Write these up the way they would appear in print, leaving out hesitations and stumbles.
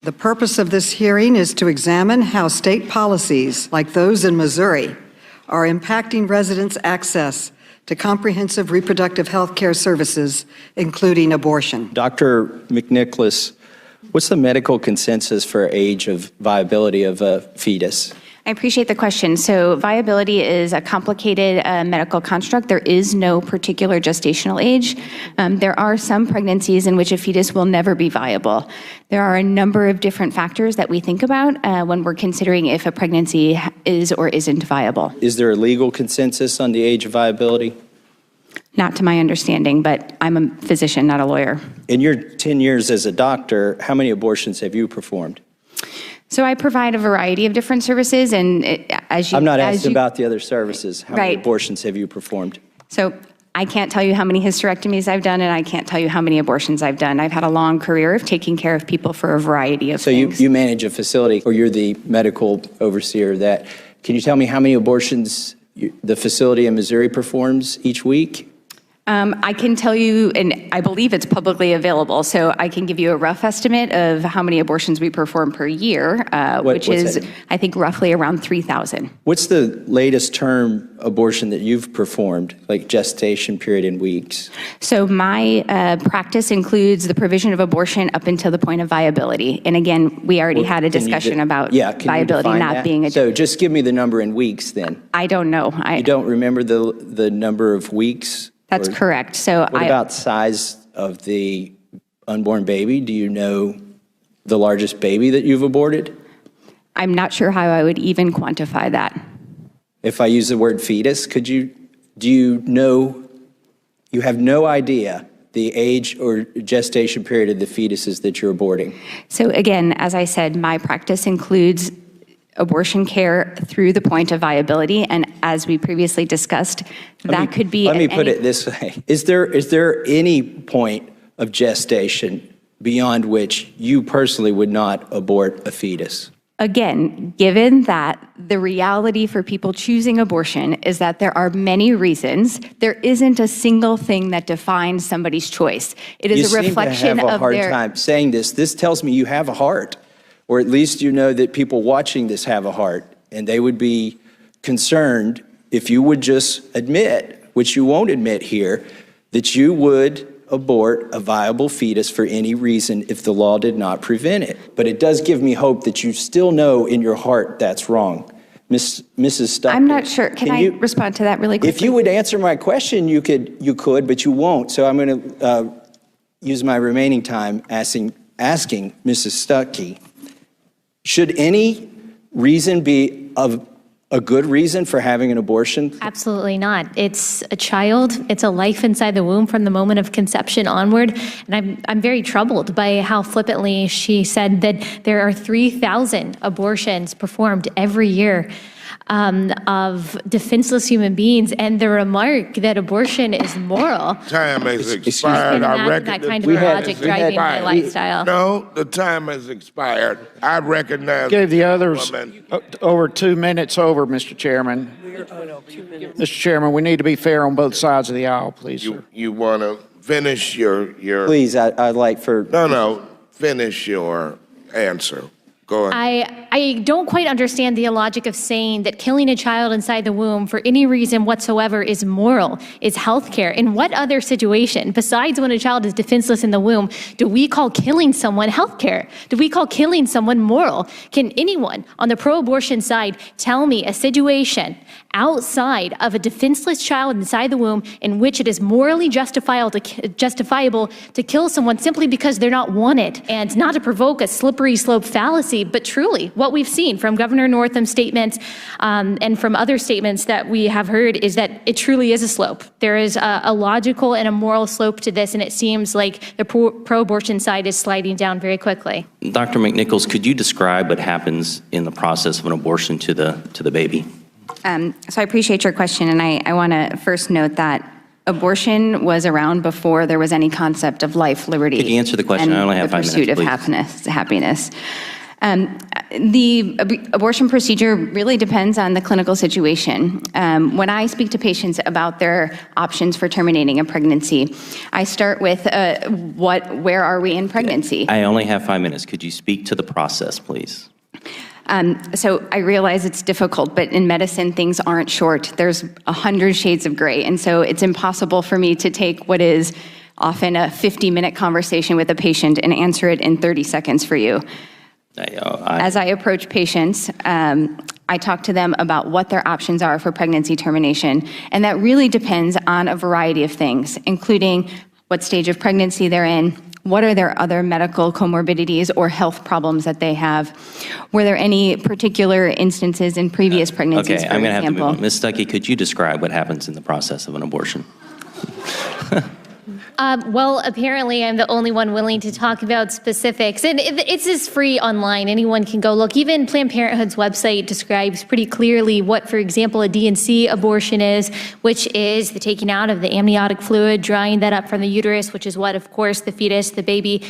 The purpose of this hearing is to examine how state policies, like those in Missouri, are impacting residents' access to comprehensive reproductive health care services, including abortion. Dr. McNicholas, what's the medical consensus for age of viability of a fetus? I appreciate the question. So viability is a complicated medical construct. There is no particular gestational age. There are some pregnancies in which a fetus will never be viable. There are a number of different factors that we think about when we're considering if a pregnancy is or isn't viable. Is there a legal consensus on the age of viability? Not to my understanding, but I'm a physician, not a lawyer. In your 10 years as a doctor, how many abortions have you performed? So I provide a variety of different services, and I'm not asking about the other services. How many Right. abortions have you performed? So I can't tell you how many hysterectomies I've done, and I can't tell you how many abortions I've done. I've had a long career of taking care of people for a variety of things. So you manage a facility, or you're the medical overseer of that. Can you tell me how many abortions the facility in Missouri performs each week? I can tell you, and I believe it's publicly available, so I can give you a rough estimate of how many abortions we perform per year, which is, I think, roughly around 3,000. What's the latest term abortion that you've performed, like gestation period in weeks? So my practice includes the provision of abortion up until the point of viability. And again, we already had a discussion about viability not being a... So just give me the number in weeks then. I don't know. You don't remember the number of weeks? That's correct. So what about size of the unborn baby? Do you know the largest baby that you've aborted? I'm not sure how I would even quantify that. If I use the word fetus, do you know, you have no idea the age or gestation period of the fetuses that you're aborting? So again, as I said, my practice includes abortion care through the point of viability, and as we previously discussed, that could be... Let me put it this way. Is there any point of gestation beyond which you personally would not abort a fetus? Again, given that the reality for people choosing abortion is that there are many reasons, there isn't a single thing that defines somebody's choice. It is a reflection of their... You seem to have a hard time saying this. This tells me you have a heart. Or at least you know that people watching this have a heart, and they would be concerned if you would just admit, which you won't admit here, that you would abort a viable fetus for any reason if the law did not prevent it. But it does give me hope that you still know in your heart that's wrong. Mrs. Stuckey. I'm not sure. Can I respond to that really quickly? If you would answer my question, you could, but you won't. So I'm going to use my remaining time asking Mrs. Stuckey, should any reason be a good reason for having an abortion? Absolutely not. It's a child. It's a life inside the womb from the moment of conception onward. And I'm very troubled by how flippantly she said that there are 3,000 abortions performed every year of defenseless human beings, and the remark that abortion is moral. Time has expired. I reckon that kind of logic driving my lifestyle. No, the time has expired. I recognize. Give the others over 2 minutes over, Mr. Chairman. Mr. Chairman, we need to be fair on both sides of the aisle, please, sir. You want to finish your... Please, I'd like for... No, finish your answer. Go ahead. I don't quite understand the logic of saying that killing a child inside the womb for any reason whatsoever is moral, is healthcare. In what other situation, besides when a child is defenseless in the womb, do we call killing someone healthcare? Do we call killing someone moral? Can anyone on the pro-abortion side tell me a situation outside of a defenseless child inside the womb in which it is morally justifiable to kill someone simply because they're not wanted, and not to provoke a slippery slope fallacy, but truly what we've seen from Governor Northam's statements and from other statements that we have heard is that it truly is a slope. There is a logical and a moral slope to this, and it seems like the pro-abortion side is sliding down very quickly. Dr. McNicholas, could you describe what happens in the process of an abortion to the baby? So I appreciate your question, and I want to first note that abortion was around before there was any concept of life, liberty, Could you answer the question? I only have 5 minutes, pursuit of please. happiness. The abortion procedure really depends on the clinical situation. When I speak to patients about their options for terminating a pregnancy, I start with where are we in pregnancy? I only have 5 minutes. Could you speak to the process, please? So I realize it's difficult, but in medicine, things aren't short. There's 100 shades of gray, and so it's impossible for me to take what is often a 50-minute conversation with a patient and answer it in 30 seconds for you. As I approach patients, I talk to them about what their options are for pregnancy termination, and that really depends on a variety of things, including what stage of pregnancy they're in, what are their other medical comorbidities or health problems that they have, were there any particular instances in previous pregnancies, Okay, for I'm going to have to example. move on. Ms. Stuckey, could you describe what happens in the process of an abortion? Well, apparently I'm the only one willing to talk about specifics. And it's just free online. Anyone can go look. Even Planned Parenthood's website describes pretty clearly what, for example, a D&C abortion is, which is the taking out of the amniotic fluid, drying that up from the uterus, which is what, of course, the fetus, the baby,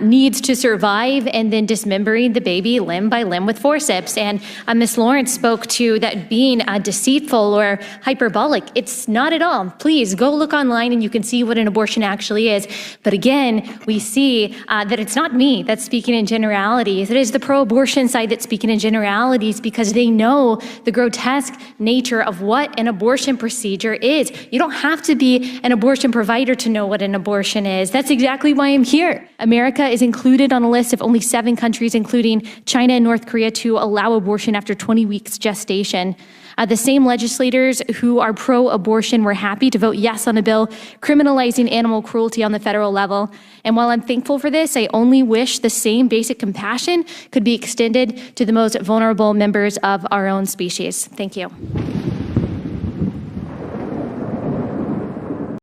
needs to survive, and then dismembering the baby limb by limb with forceps. And Ms. Lawrence spoke to that being deceitful or hyperbolic. It's not at all. Please go look online and you can see what an abortion actually is. But again, we see that it's not me that's speaking in generalities. It is the pro-abortion side that's speaking in generalities because they know the grotesque nature of what an abortion procedure is. You don't have to be an abortion provider to know what an abortion is. That's exactly why I'm here. America is included on a list of only 7 countries, including China and North Korea, to allow abortion after 20 weeks gestation. The same legislators who are pro-abortion were happy to vote yes on a bill criminalizing animal cruelty on the federal level. And while I'm thankful for this, I only wish the same basic compassion could be extended to the most vulnerable members of our own species. Thank you.